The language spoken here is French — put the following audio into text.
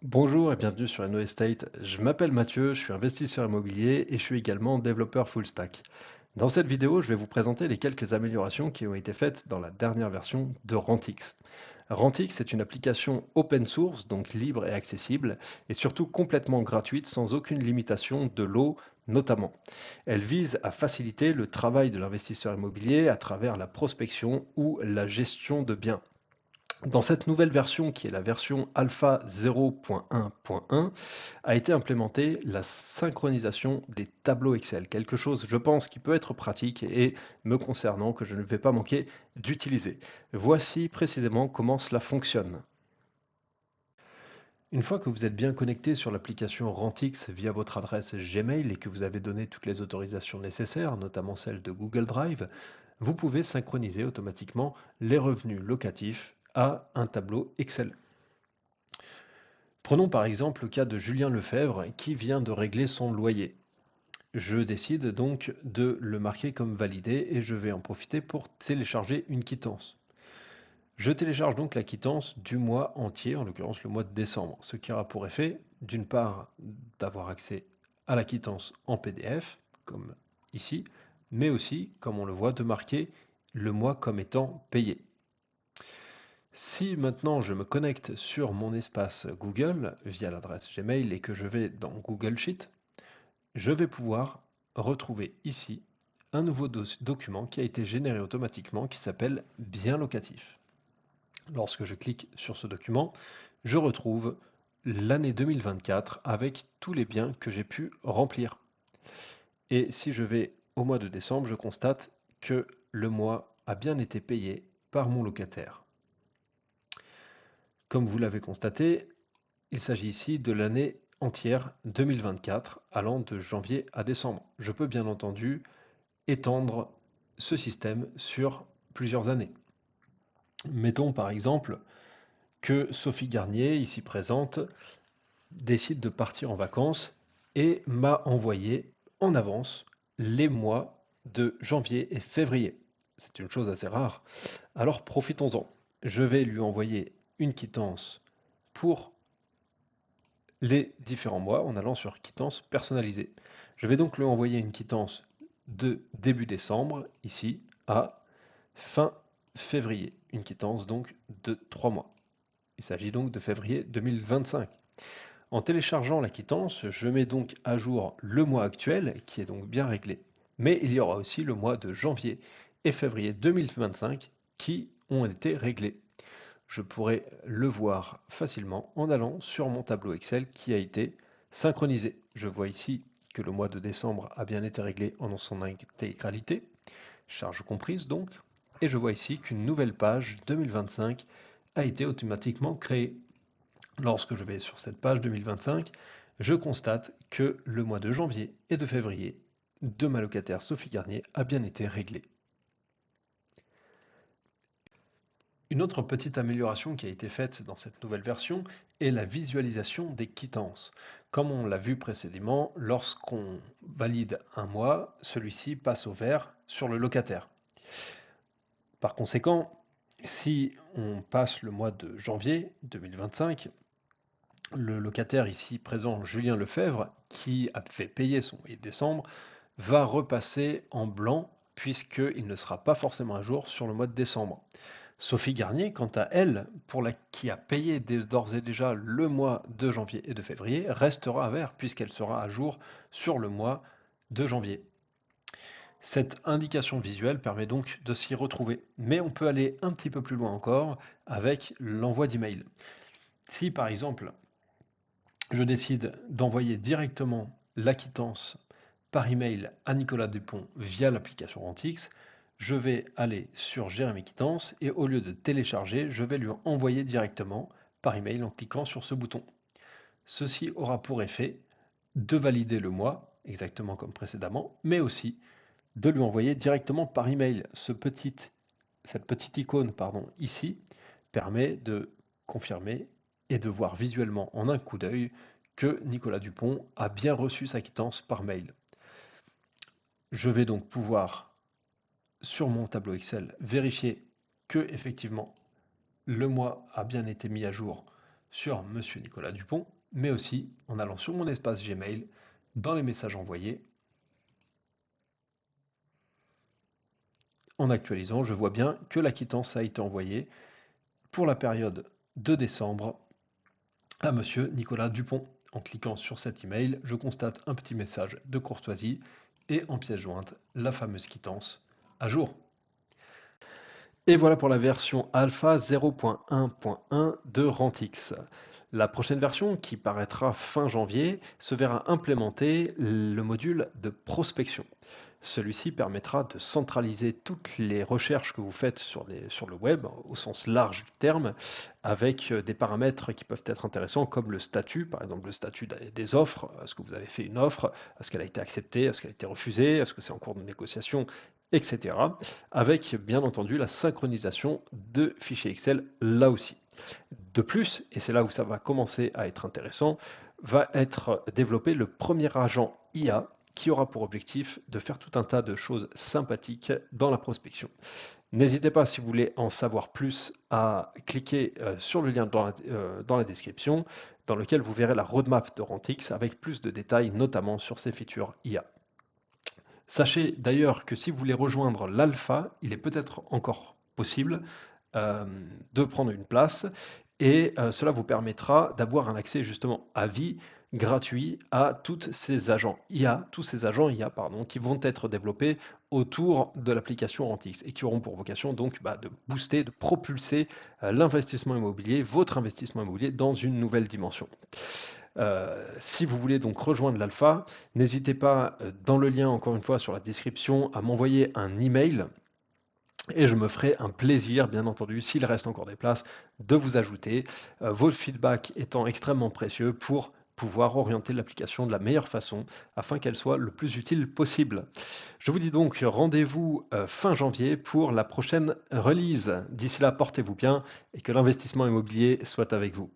Bonjour et bienvenue sur Enno Estate. Je m'appelle Mathieu, je suis investisseur immobilier et je suis également développeur full stack. Dans cette vidéo, je vais vous présenter les quelques améliorations qui ont été faites dans la dernière version de Rentix. Rentix est une application open source, donc libre et accessible, et surtout complètement gratuite sans aucune limitation de l'eau notamment. Elle vise à faciliter le travail de l'investisseur immobilier à travers la prospection ou la gestion de biens. Dans cette nouvelle version, qui est la version alpha 0.1.1, a été implémentée la synchronisation des tableaux Excel, quelque chose, je pense, qui peut être pratique et me concernant que je ne vais pas manquer d'utiliser. Voici précisément comment cela fonctionne. Une fois que vous êtes bien connecté sur l'application Rentix via votre adresse Gmail et que vous avez donné toutes les autorisations nécessaires, notamment celle de Google Drive, vous pouvez synchroniser automatiquement les revenus locatifs à un tableau Excel. Prenons par exemple le cas de Julien Lefebvre qui vient de régler son loyer. Je décide donc de le marquer comme validé et je vais en profiter pour télécharger une quittance. Je télécharge donc la quittance du mois entier, en l'occurrence le mois de décembre, ce qui aura pour effet, d'une part, d'avoir accès à la quittance en PDF, comme ici, mais aussi, comme on le voit, de marquer le mois comme étant payé. Si maintenant je me connecte sur mon espace Google via l'adresse Gmail et que je vais dans Google Sheet, je vais pouvoir retrouver ici un nouveau document qui a été généré automatiquement qui s'appelle Bien locatif. Lorsque je clique sur ce document, je retrouve l'année 2024 avec tous les biens que j'ai pu remplir. Et si je vais au mois de décembre, je constate que le mois a bien été payé par mon locataire. Comme vous l'avez constaté, il s'agit ici de l'année entière 2024, allant de janvier à décembre. Je peux bien entendu étendre ce système sur plusieurs années. Mettons par exemple que Sophie Garnier, ici présente, décide de partir en vacances et m'a envoyé en avance les mois de janvier et février. C'est une chose assez rare. Alors profitons-en. Je vais lui envoyer une quittance pour les différents mois en allant sur quittance personnalisée. Je vais donc lui envoyer une quittance de début décembre, ici, à fin février. Une quittance donc de 3 mois. Il s'agit donc de février 2025. En téléchargeant la quittance, je mets donc à jour le mois actuel, qui est donc bien réglé. Mais il y aura aussi le mois de janvier et février 2025 qui ont été réglés. Je pourrais le voir facilement en allant sur mon tableau Excel qui a été synchronisé. Je vois ici que le mois de décembre a bien été réglé en son intégralité, charge comprise donc, et je vois ici qu'une nouvelle page 2025 a été automatiquement créée. Lorsque je vais sur cette page 2025, je constate que le mois de janvier et de février de ma locataire Sophie Garnier a bien été réglé. Une autre petite amélioration qui a été faite dans cette nouvelle version est la visualisation des quittances. Comme on l'a vu précédemment, lorsqu'on valide un mois, celui-ci passe au vert sur le locataire. Par conséquent, si on passe le mois de janvier 2025, le locataire ici présent, Julien Lefebvre, qui a fait payer son loyer de décembre, va repasser en blanc puisqu'il ne sera pas forcément à jour sur le mois de décembre. Sophie Garnier, quant à elle, qui a payé d'ores et déjà le mois de janvier et de février, restera à vert puisqu'elle sera à jour sur le mois de janvier. Cette indication visuelle permet donc de s'y retrouver, mais on peut aller un petit peu plus loin encore avec l'envoi d'email. Si par exemple je décide d'envoyer directement la quittance par email à Nicolas Dupont via l'application Rentix, je vais aller sur Gérer mes quittances et au lieu de télécharger, je vais lui envoyer directement par email en cliquant sur ce bouton. Ceci aura pour effet de valider le mois, exactement comme précédemment, mais aussi de lui envoyer directement par email. Cette petite icône ici permet de confirmer et de voir visuellement en un coup d'œil que Nicolas Dupont a bien reçu sa quittance par mail. Je vais donc pouvoir, sur mon tableau Excel, vérifier que effectivement le mois a bien été mis à jour sur Monsieur Nicolas Dupont, mais aussi en allant sur mon espace Gmail, dans les messages envoyés. En actualisant, je vois bien que la quittance a été envoyée pour la période de décembre à Monsieur Nicolas Dupont. En cliquant sur cet email, je constate un petit message de courtoisie et en pièce jointe, la fameuse quittance à jour. Et voilà pour la version alpha 0.1.1 de Rantix. La prochaine version, qui paraîtra fin janvier, se verra implémenter le module de prospection. Celui-ci permettra de centraliser toutes les recherches que vous faites sur le web, au sens large du terme, avec des paramètres qui peuvent être intéressants, comme le statut, par exemple le statut des offres. Est-ce que vous avez fait une offre? Est-ce qu'elle a été acceptée? Est-ce qu'elle a été refusée? Est-ce que c'est en cours de négociation? Etc. Avec bien entendu la synchronisation de fichiers Excel là aussi. De plus, et c'est là où ça va commencer à être intéressant, va être développé le premier agent IA qui aura pour objectif de faire tout un tas de choses sympathiques dans la prospection. N'hésitez pas, si vous voulez en savoir plus, à cliquer sur le lien dans la description, dans lequel vous verrez la roadmap de Rantix avec plus de détails, notamment sur ses features IA. Sachez d'ailleurs que si vous voulez rejoindre l'alpha, il est peut-être encore possible euh, de prendre une place et cela vous permettra d'avoir un accès justement à vie gratuit à tous ces agents IA pardon, qui vont être développés autour de l'application Rantix et qui auront pour vocation donc de booster, de propulser l'investissement immobilier, votre investissement immobilier dans une nouvelle dimension. Si vous voulez donc rejoindre l'alpha, n'hésitez pas dans le lien encore une fois sur la description à m'envoyer un email et je me ferai un plaisir, bien entendu, s'il reste encore des places, de vous ajouter, vos feedbacks étant extrêmement précieux pour pouvoir orienter l'application de la meilleure façon afin qu'elle soit le plus utile possible. Je vous dis donc rendez-vous fin janvier pour la prochaine release. D'ici là, portez-vous bien et que l'investissement immobilier soit avec vous.